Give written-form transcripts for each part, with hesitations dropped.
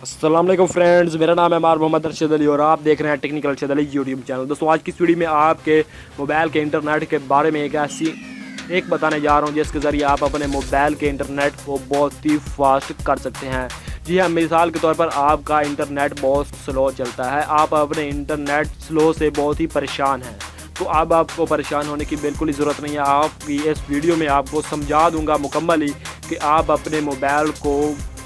अस्सलाम वालेकुम फ्रेंड्स, मेरा नाम है मोहम्मद अरशद अली और आप देख रहे हैं technical Arshad Ali YouTube channel. दोस्तों आज की इस वीडियो में आपके मोबाइल के इंटरनेट के बारे में एक ऐसी बताने जा रहा हूं जिसके ज़रिए आप अपने मोबाइल के इंटरनेट को बहुत ही फास्ट कर सकते हैं। जी हाँ, मिसाल के तौर पर आपका इंटरनेट बहुत स्लो चलता है, आप अपने इंटरनेट स्लो से बहुत ही परेशान हैं, तो अब आपको परेशान होने की बिल्कुल ही ज़रूरत नहीं है। आपकी इस वीडियो में आपको समझा दूंगा मुकम्मल ही कि आप अपने मोबाइल को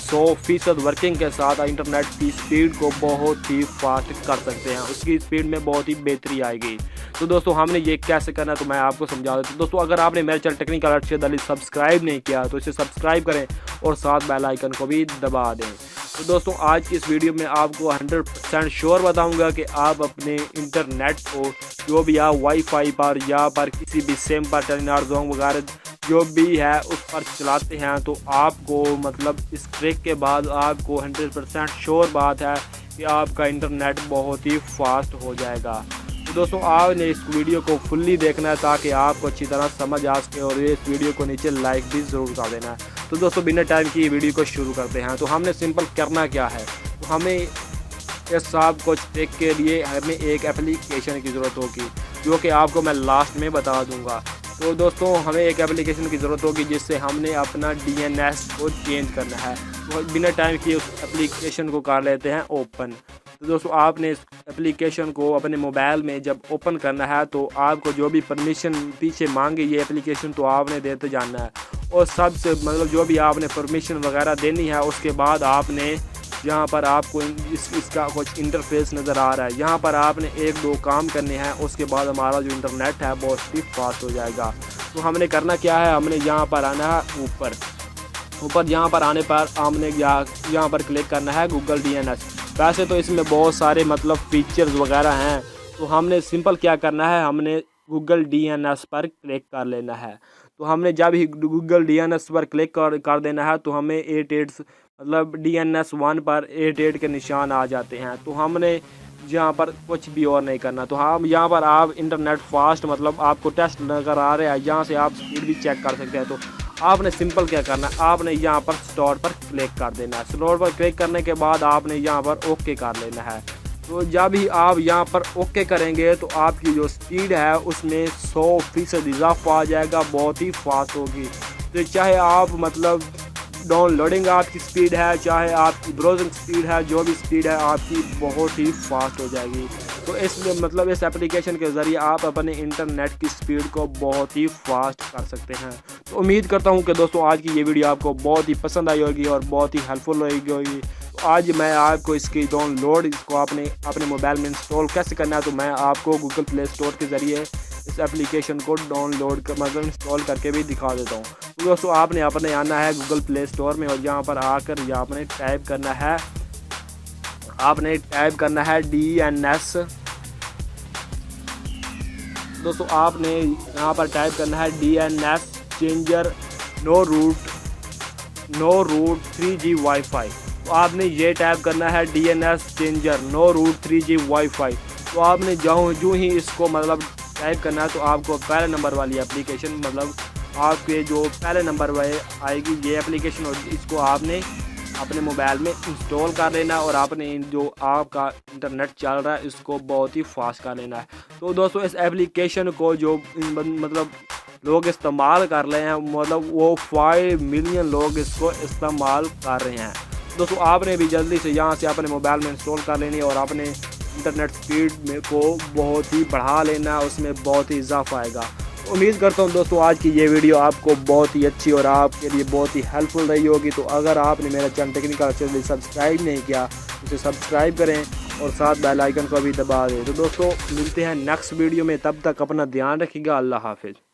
100% वर्किंग के साथ इंटरनेट की स्पीड को बहुत ही फास्ट कर सकते हैं, उसकी स्पीड में बहुत ही बेहतरी आएगी। तो दोस्तों हमने ये कैसे करना है तो मैं आपको समझा देता हूँ। दोस्तों अगर आपने मेरे channel technical Arshad Ali subscribe नहीं किया तो इसे सब्सक्राइब करें और साथ बेल आइकन को भी दबा दें। तो दोस्तों आज की इस वीडियो में आपको 100% श्योर बताऊंगा कि आप अपने इंटरनेट को जो भी आप वाईफाई पर या पर किसी भी सिम पर टेलीनॉर जोंग वगैरह जो भी है उस पर चलाते हैं, तो आपको मतलब इस ट्रिक के बाद आपको 100% श्योर बात है कि आपका इंटरनेट बहुत ही फास्ट हो जाएगा। तो दोस्तों आपने इस वीडियो को फुल्ली देखना है ताकि आपको अच्छी तरह समझ आ सके और इस वीडियो को नीचे लाइक भी ज़रूर कर देना है। तो दोस्तों बिना टाइम की वीडियो को शुरू करते हैं। तो हमने सिंपल करना क्या है, तो हमें इस सब कुछ ट्रिक के लिए हमें एक एप्लीकेशन की ज़रूरत होगी जो कि आपको मैं लास्ट में बता दूंगा। तो दोस्तों हमें एक एप्लीकेशन की ज़रूरत होगी जिससे हमने अपना DNS को चेंज करना है। तो बिना टाइम किए उस एप्लीकेशन को कर लेते हैं ओपन। तो दोस्तों आपने इस एप्लीकेशन को अपने मोबाइल में जब ओपन करना है तो आपको जो भी परमिशन पीछे मांगे ये एप्लीकेशन तो आपने देते जाना है, और सबसे मतलब जो भी आपने परमिशन वगैरह देनी है उसके बाद आपने यहाँ पर आपको इसका कुछ इंटरफेस नज़र आ रहा है, यहाँ पर आपने 1-2 काम करने हैं, उसके बाद हमारा जो इंटरनेट है बहुत ही फास्ट हो जाएगा। तो हमने करना क्या है, हमने यहाँ पर आना है ऊपर यहाँ पर आने पर हमने यहाँ पर क्लिक करना है गूगल DNS। वैसे तो इसमें बहुत सारे मतलब फीचर्स वगैरह हैं, तो हमने सिंपल क्या करना है, हमने गूगल DNS पर क्लिक कर लेना है। तो हमने जब ही गूगल DNS पर क्लिक कर देना है तो हमें 88 मतलब DNS 1 पर 88 के निशान आ जाते हैं। तो हमने यहाँ पर कुछ भी और नहीं करना। तो हम यहाँ पर आप इंटरनेट फास्ट मतलब आपको टेस्ट नज़र आ रहा है, यहाँ से आप स्पीड भी चेक कर सकते हैं। तो आपने सिंपल क्या करना है, आपने यहाँ पर स्टार्ट पर क्लिक कर देना है। स्टार्ट पर क्लिक करने के बाद आपने यहाँ पर ओके कर लेना है। तो जब भी आप यहाँ पर ओके करेंगे तो आपकी जो स्पीड है उसमें 100% इजाफा आ जाएगा, बहुत ही फास्ट होगी। तो चाहे आप मतलब डाउनलोडिंग आपकी स्पीड है, चाहे आपकी ब्राउजिंग स्पीड है, जो भी स्पीड है आपकी बहुत ही फास्ट हो जाएगी। तो इसमें मतलब इस एप्लीकेशन के ज़रिए आप अपने इंटरनेट की स्पीड को बहुत ही फास्ट कर सकते हैं। तो उम्मीद करता हूं कि दोस्तों आज की ये वीडियो आपको बहुत ही पसंद आई होगी और बहुत ही हेल्पफुल होगी। तो आज मैं आपको इसकी डाउनलोड इसको अपने मोबाइल में इंस्टॉल कैसे करना है तो मैं आपको गूगल प्ले स्टोर के ज़रिए इस एप्लीकेशन को डाउनलोड मतलब इंस्टॉल करके भी दिखा देता हूँ। तो दोस्तों आपने अपने आना है गूगल प्ले स्टोर में और यहाँ पर आकर आपने टाइप करना है DNS। दोस्तों आपने यहाँ पर टाइप करना है DNS changer no root 3G WiFi. तो आपने ये टाइप करना है DNS changer no root 3G WiFi. तो आपने जो ही इसको मतलब टाइप करना है तो आपको पहले नंबर वाली एप्लीकेशन मतलब आपके जो पहले नंबर वाले आएगी ये एप्लीकेशन, और इसको आपने अपने मोबाइल में इंस्टॉल कर लेना और आपने जो आपका इंटरनेट चल रहा है इसको बहुत ही फास्ट कर लेना है। तो दोस्तों इस एप्लीकेशन को जो मतलब लोग इस्तेमाल कर रहे हैं मतलब वो 5 मिलियन लोग इसको इस्तेमाल कर रहे हैं। दोस्तों आपने भी जल्दी से यहाँ से अपने मोबाइल में इंस्टॉल कर लेनी है और अपने इंटरनेट स्पीड में को बहुत ही बढ़ा लेना है, उसमें बहुत ही इजाफा आएगा। उम्मीद करता हूँ दोस्तों आज की ये वीडियो आपको बहुत ही अच्छी और आपके लिए बहुत ही हेल्पफुल रही होगी। तो अगर आपने मेरा चैनल टेक्निकल चैनल सब्सक्राइब नहीं किया तो उसे सब्सक्राइब करें और साथ बेल आइकन को भी दबा दें। तो दोस्तों मिलते हैं नेक्स्ट वीडियो में, तब तक अपना ध्यान रखिएगा। अल्लाह हाफिज़।